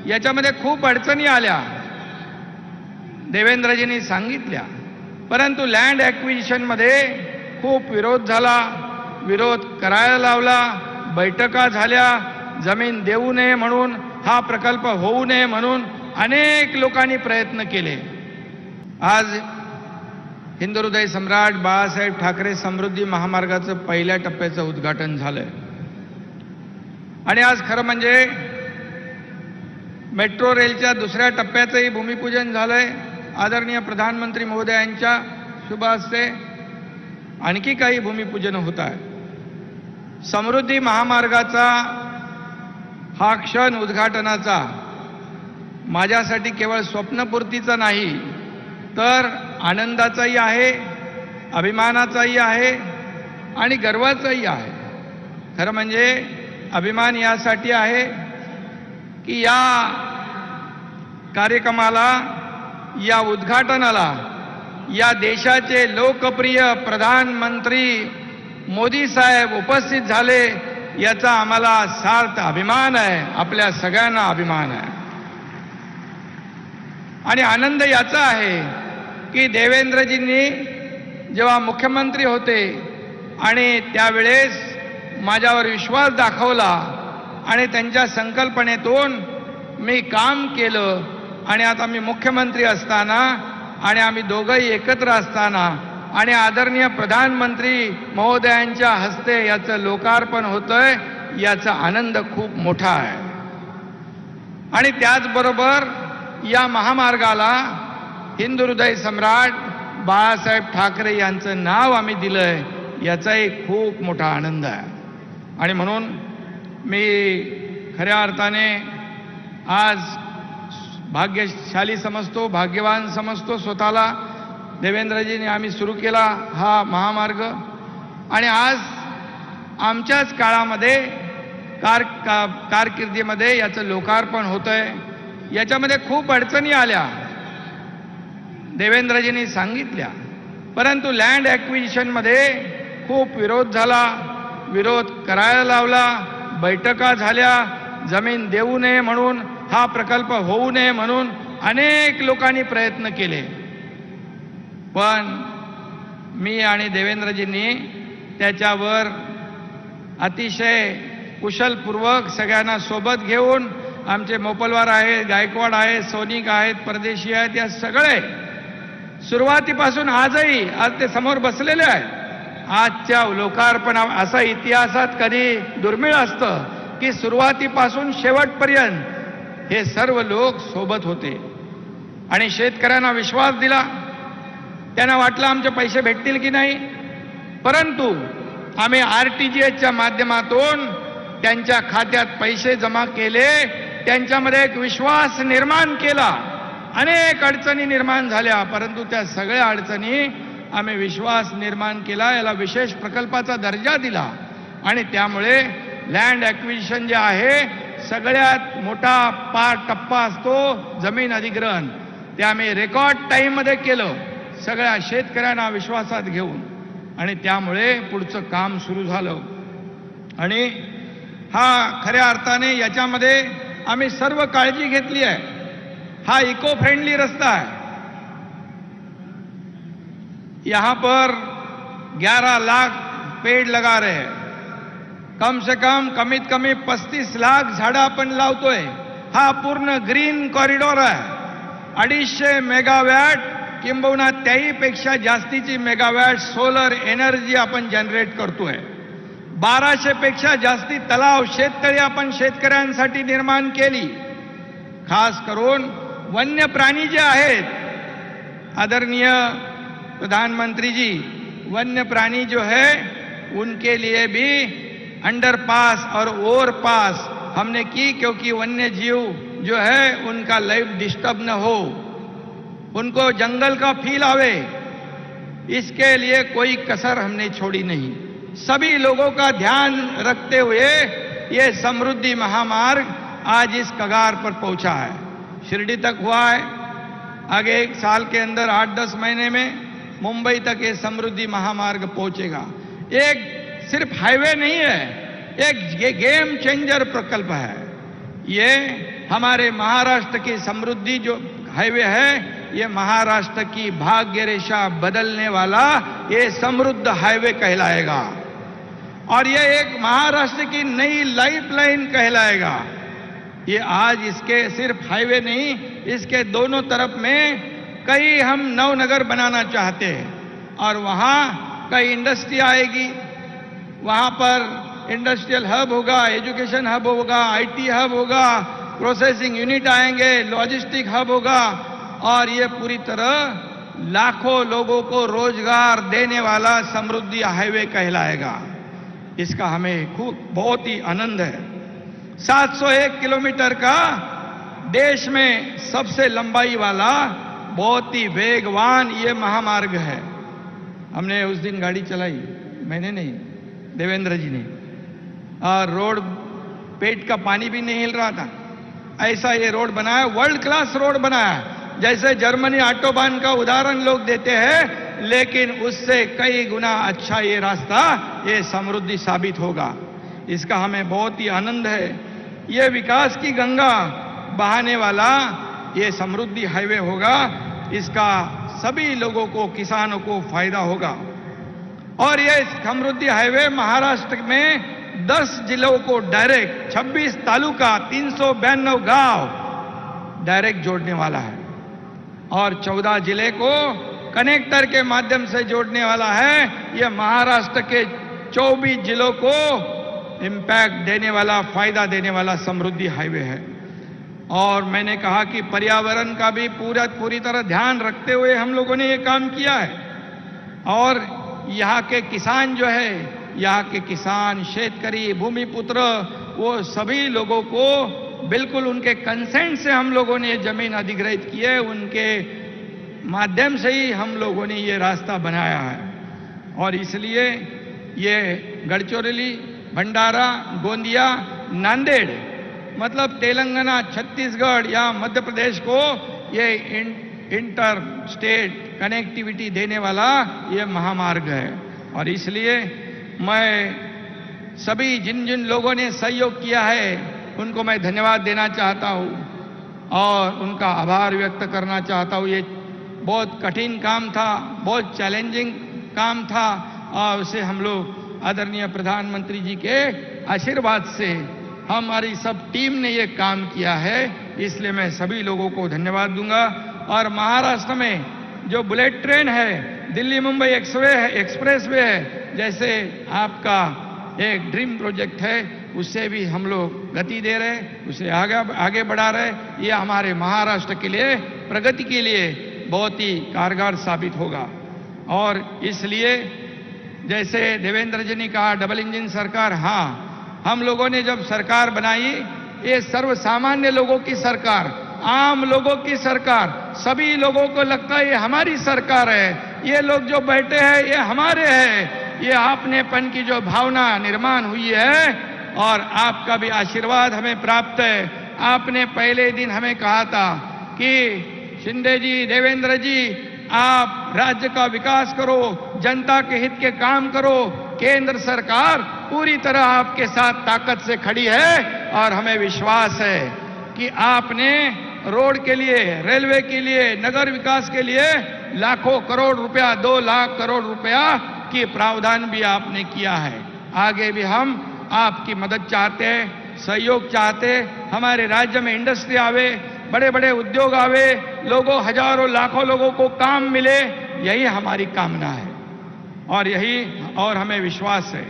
याच्यामध्ये खूप अडचणी आल्या, देवेंद्रजींनी सांगितल्या, परंतु लँड ॲक्विजिशनमध्ये खूप विरोध झाला, विरोध करायला लावला, बैठका झाल्या, जमीन देऊ नये म्हणून, हा प्रकल्प होऊ नये म्हणून अनेक लोकांनी प्रयत्न केले. आज हिंदुहृदय सम्राट बाळासाहेब ठाकरे समृद्धी महामार्गाचं पहिल्या टप्प्याचं उद्घाटन झालंय. आणि आज खरं म्हणजे मेट्रो रेलच्या दुसऱ्या टप्प्याचंही भूमिपूजन झालंय. आदरणीय प्रधानमंत्री महोदयांच्या शुभ हस्ते आणखी काही भूमिपूजन होत आहे. समृद्धी महामार्गाचा हा क्षण उद्घाटनाचा माझ्यासाठी केवळ स्वप्नपूर्तीचा नाही, तर आनंदाचाही आहे, अभिमानाचाही आहे आणि गर्वाचाही आहे. खरं म्हणजे अभिमान यासाठी आहे की या कार्यक्रमाला, या उद्घाटनाला या देशाचे लोकप्रिय प्रधानमंत्री मोदी साहेब उपस्थित झाले, याचा आम्हाला सार्थ अभिमान आहे, आपल्या सगळ्यांना अभिमान आहे. आणि आनंद याचा आहे की देवेंद्रजींनी जेव्हा मुख्यमंत्री होते आणि त्यावेळेस माझ्यावर विश्वास दाखवला आणि त्यांच्या संकल्पनेतून मी काम केलं, आणि आता मी मुख्यमंत्री असताना आणि आम्ही दोघंही एकत्र असताना आणि आदरणीय प्रधानमंत्री महोदयांच्या हस्ते याचं लोकार्पण होतंय, याचा आनंद खूप मोठा आहे. आणि त्याचबरोबर या महामार्गाला हिंदुहृदय सम्राट बाळासाहेब ठाकरे यांचं नाव आम्ही दिलंय, याचाही खूप मोठा आनंद आहे. आणि म्हणून मी खऱ्या अर्थाने आज भाग्यशाली समजतो, भाग्यवान समजतो स्वतःला. देवेंद्रजींनी आम्ही सुरू केला हा महामार्ग, आणि आज आमच्याच काळामध्ये कारकिर्दीमध्ये याचं लोकार्पण होतंय. याच्यामध्ये खूप अडचणी आल्या, देवेंद्रजींनी सांगितल्या, परंतु लँड ॲक्विजिशनमध्ये खूप विरोध झाला, विरोध करायला लावला, बैठका झाल्या, जमीन देऊ नये म्हणून, हा प्रकल्प होऊ नये म्हणून अनेक लोकांनी प्रयत्न केले. पण मी आणि देवेंद्रजींनी त्याच्यावर अतिशय कुशलपूर्वक सगळ्यांना सोबत घेऊन, आमचे मोपलवार आहेत, गायकवाड आहेत, सोनिक आहेत, परदेशी आहेत, या सगळे सुरुवातीपासून आजही, आज ते समोर बसलेले आहेत, आजच्या लोकार्पणा असं इतिहासात कधी दुर्मिळ असतं की सुरुवातीपासून शेवटपर्यंत हे सर्व लोक सोबत होते आणि शेतकऱ्यांना विश्वास दिला. त्यांना वाटलं आमचे पैसे भेटतील की नाही, परंतु आम्ही RTGSच्या माध्यमातून त्यांच्या खात्यात पैसे जमा केले, त्यांच्यामध्ये एक विश्वास निर्माण केला. अनेक अडचणी निर्माण झाल्या, परंतु त्या सगळ्या अडचणी आम्ही विश्वास निर्माण केला, याला विशेष प्रकल्पाचा दर्जा दिला. आणि त्यामुळे लँड ॲक्विजिशन जे आहे, सगळ्यात मोठा टप्पा असतो जमीन अधिग्रहण, ते आम्ही रेकॉर्ड टाईममध्ये केलं, सगळ्या शेतकऱ्यांना विश्वासात घेऊन. आणि त्यामुळे पुढचं काम सुरू झालं. आणि हा खऱ्या अर्थाने याच्यामध्ये आम्ही सर्व काळजी घेतली आहे. हा इको फ्रेंडली रास्ता है. यहाँ पर 11 लाख पेड़ लगा रहे हैं. कम से कम कमीत कमी 35 लाख झाडं आपण लावतोय. हा पूर्ण ग्रीन कॉरिडॉर आहे. 250 मेगावॅट किंबहुना त्याहीपेक्षा जास्तीची मेगावॅट सोलर एनर्जी आपण जनरेट करतोय. 1200 पेक्षा जास्ती तलाव शेततळी आपण शेतकऱ्यांसाठी निर्माण केली. खास करून वन्य प्राणी जे आहेत, आदरणीय प्रधानमंत्री जी, वन्य प्राणी जो है उनके लिए भी अंडरपास और ओवरपास हमने की, क्योंकि वन्य जीव जो है उनका लाइफ डिस्टर्ब न हो, उनको जंगल का फील आवे, इसके लिए कोई कसर हमने छोड़ी नहीं. सभी लोगों का ध्यान रखते हुए ये समृद्धि महामार्ग आज इस कगार पर पहुंचा है. शिरडी तक हुआ है, आगे 1 साल के अंदर 8-10 महीने में मुंबई तक ये समृद्धि महामार्ग पहुंचेगा. एक सिर्फ हाईवे नहीं है, एक गेम चेंजर प्रकल्प है. ये हमारे महाराष्ट्र की समृद्धि जो हाईवे है, ये महाराष्ट्र की भाग्य रेखा बदलने वाला ये समृद्ध हाईवे कहलाएगा और ये एक महाराष्ट्र की नई लाइफलाइन कहलाएगा। ये आज इसके सिर्फ हाईवे नहीं, इसके दोनों तरफ में कई हम नवनगर बनाना चाहते हैं और वहां कई इंडस्ट्री आएगी, वहां पर इंडस्ट्रियल हब होगा, एजुकेशन हब होगा, आईटी हब होगा, प्रोसेसिंग यूनिट आएंगे, लॉजिस्टिक हब होगा और ये पूरी तरह लाखों लोगों को रोजगार देने वाला समृद्धि हाईवे कहलाएगा। इसका हमें खूब बहुत ही आनंद है। 701 किलोमीटर का देश में सबसे लंबाई वाला बहुत ही वेगवान ये महामार्ग है। हमने उस दिन गाड़ी चलाई, मैंने नहीं, देवेंद्र जी ने, और रोड पेट का पानी भी नहीं हिल रहा था। ऐसा ये रोड बनाया, वर्ल्ड क्लास रोड बनाया। जैसे जर्मनी ऑटोबान का उदाहरण लोग देते हैं, लेकिन उससे कई गुना अच्छा ये रास्ता, ये समृद्धि साबित होगा। इसका हमें बहुत ही आनंद है। ये विकास की गंगा बहाने वाला ये समृद्धि हाईवे होगा, इसका सभी लोगों को, किसानों को फायदा होगा। और ये समृद्धि हाईवे महाराष्ट्र में 10 जिलों को डायरेक्ट, 26 तालुका, 392 गांव डायरेक्ट जोड़ने वाला है और 14 जिले को कनेक्टर के माध्यम से जोड़ने वाला है। यह महाराष्ट्र के 24 जिलों को इंपैक्ट देने वाला, फायदा देने वाला समृद्धि हाईवे है। और मैंने कहा कि पर्यावरण का भी पूरी तरह ध्यान रखते हुए हम लोगों ने ये काम किया है। और यहाँ के किसान जो है, यहाँ के किसान, शेतकरी, भूमिपुत्र, वो सभी लोगों को बिल्कुल उनके कंसेंट से हम लोगों ने ये जमीन अधिग्रहित की है, उनके माध्यम से ही हम लोगों ने ये रास्ता बनाया है। और इसलिए ये गढ़चिरौली, भंडारा, गोंदिया, नांदेड़, मतलब तेलंगाना, छत्तीसगढ़ या मध्य प्रदेश को ये इंटर स्टेट कनेक्टिविटी देने वाला ये महामार्ग है। और इसलिए मैं सभी जिन जिन लोगों ने सहयोग किया है उनको मैं धन्यवाद देना चाहता हूँ और उनका आभार व्यक्त करना चाहता हूँ। ये बहुत कठिन काम था, बहुत चैलेंजिंग काम था और उसे हम लोग आदरणीय प्रधानमंत्री जी के आशीर्वाद से हमारी सब टीम ने ये काम किया है, इसलिए मैं सभी लोगों को धन्यवाद दूंगा। और महाराष्ट्र में जो बुलेट ट्रेन है, दिल्ली मुंबई एक्सप्रेस वे है, जैसे आपका एक ड्रीम प्रोजेक्ट है, उससे भी हम लोग गति दे रहे, उसे आगे बढ़ा रहे। ये हमारे महाराष्ट्र के लिए, प्रगति के लिए बहुत ही कारगर साबित होगा। और इसलिए जैसे देवेंद्र जी ने कहा, डबल इंजन सरकार, हाँ, हम लोगों ने जब सरकार बनाई, ये सर्वसामान्य लोगों की सरकार, आम लोगों की सरकार, सभी लोगों को लगता है ये हमारी सरकार है, ये लोग जो बैठे हैं ये हमारे हैं, ये आपनेपन की जो भावना निर्माण हुई है और आपका भी आशीर्वाद हमें प्राप्त है। आपने पहले दिन हमें कहा था कि शिंदे जी, देवेंद्र जी, आप राज्य का विकास करो, जनता के हित के काम करो, केंद्र सरकार पूरी तरह आपके साथ ताकत से खड़ी है और हमें विश्वास है कि आपने रोड के लिए, रेलवे के लिए, नगर विकास के लिए लाखों करोड़ रुपया, 2 लाख करोड़ रुपया की प्रावधान भी आपने किया है। आगे भी हम आपकी मदद चाहते हैं, सहयोग चाहते हैं। हमारे राज्य में इंडस्ट्री आवे, बड़े बड़े उद्योग आवे, लोगों, हजारों लाखों लोगों को काम मिले, यही हमारी कामना है। और हमें विश्वास है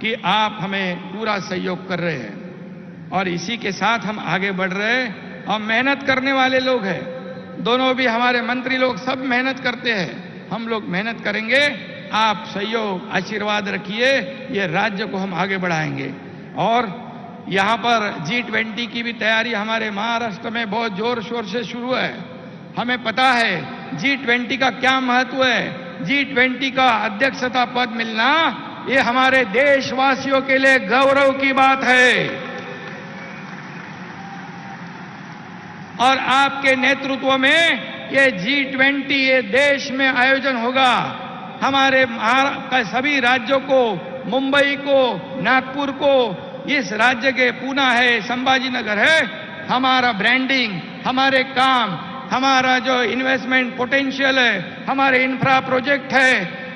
कि आप हमें पूरा सहयोग कर रहे हैं और इसी के साथ हम आगे बढ़ रहे हैं। हम मेहनत करने वाले लोग हैं, दोनों भी हमारे मंत्री लोग सब मेहनत करते हैं। हम लोग मेहनत करेंगे, आप सहयोग, आशीर्वाद रखिए, ये राज्य को हम आगे बढ़ाएंगे। और यहाँ पर G20 की भी तैयारी हमारे महाराष्ट्र में बहुत जोर शोर से शुरू है। हमें पता है G20 का क्या महत्व है। G20 का अध्यक्षता पद मिलना ये हमारे देशवासियों के लिए गौरव की बात है। और आपके नेतृत्व में ये G20 ये देश में आयोजन होगा। हमारे सभी राज्यों को, मुंबई को, नागपुर को, इस राज्य के पूना है, संभाजी नगर है, हमारा ब्रांडिंग, हमारे काम, हमारा जो इन्वेस्टमेंट पोटेंशियल है, हमारे इंफ्रा प्रोजेक्ट है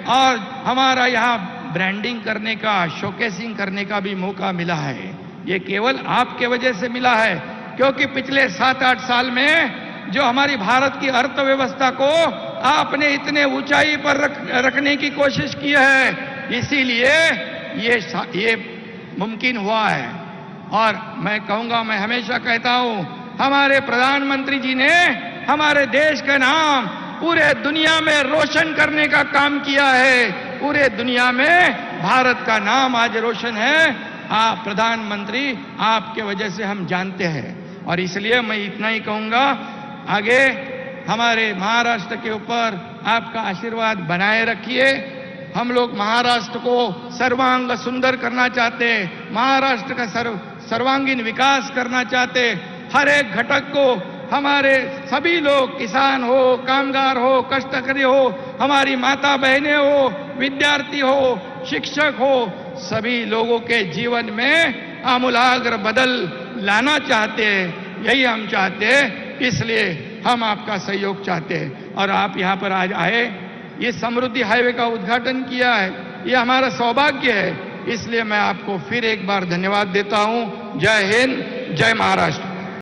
और हमारा यहाँ ब्रांडिंग करने का, शोकेसिंग करने का भी मौका मिला है। ये केवल आपके वजह से मिला है, क्योंकि पिछले 7-8 साल में जो हमारी भारत की अर्थव्यवस्था को आपने इतने ऊंचाई पर रखने की कोशिश की है, इसीलिए ये मुमकिन हुआ है। और मैं कहूंगा, मैं हमेशा कहता हूं, हमारे प्रधानमंत्री जी ने हमारे देश का नाम पूरे दुनिया में रोशन करने का काम किया है। पूरे दुनिया में भारत का नाम आज रोशन है। आप प्रधानमंत्री, आपके वजह से हम जानते हैं। और इसलिए मैं इतना ही कहूंगा, आगे हमारे महाराष्ट्र के ऊपर आपका आशीर्वाद बनाए रखिए। हम लोग महाराष्ट्र को सर्वांग सुंदर करना चाहते हैं, महाराष्ट्र का सर्वांगीण विकास करना चाहते। हर एक घटक को हमारे सभी लोग, किसान हो, कामगार हो, कष्टकरी हो, हमारी माता बहनें हो, विद्यार्थी हो, शिक्षक हो, सभी लोगों के जीवन में आमूलाग्र बदल लाना चाहते हैं। यही हम चाहते हैं, इसलिए हम आपका सहयोग चाहते हैं। और आप यहाँ पर आज आए, ये समृद्धि हाईवे का उद्घाटन किया है, ये हमारा सौभाग्य है। इसलिए मैं आपको फिर एक बार धन्यवाद देता हूँ। जय हिंद, जय महाराष्ट्र।